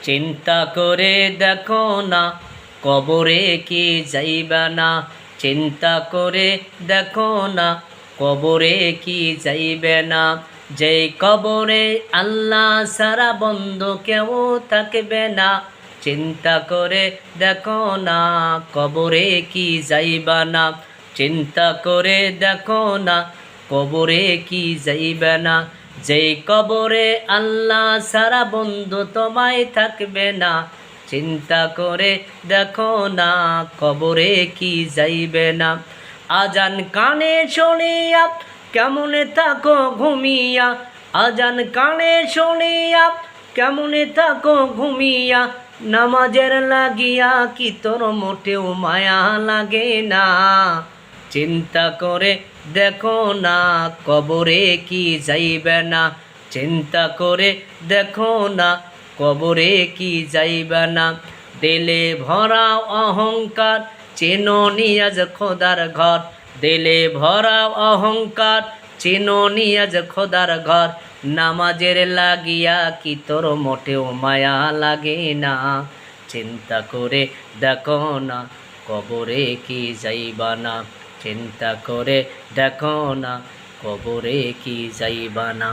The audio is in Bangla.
চিন্তা করে দেখো না কবরে কি যাইবা না। চিন্তা করে দেখো না কবরে কি যাইবে না। যেই কবরে আল্লাহ সারা বন্ধু কেউ থাকবে না। চিন্তা করে দেখো না কবরে কি যাইবা না। চিন্তা করে দেখো না কবরে কি যাইবে না। যেই কবরে আল্লাহ সারা বন্ধু তোমায় থাকবে না। চিন্তা করে দেখো না কবরে কি যাইবে না। আজান কানে শুনিয়া কেমনে থাকো ঘুমিয়া। আজান কানে শুনিয়া কেমনে থাকো ঘুমিয়া। নামাজের লাগিয়া কি তোর মোটেও মায়া লাগে না। চিন্তা করে দেখো না কবরে কি যাইবে না। চিন্তা করে দেখো না কবরে কি যাইবে না। দিলে ভরা অহংকার চেনো নিয়াজ খোদার ঘর। দিলে ভরা অহংকার চেনো নিয়াজ খোদার ঘর। নামাজের লাগিয়া কি তোর মোটেও মায়া লাগে না। চিন্তা করে দেখো না কবরে কি যাইবা না। চিন্তা করে দেখো না কবরে কি যাইবা না।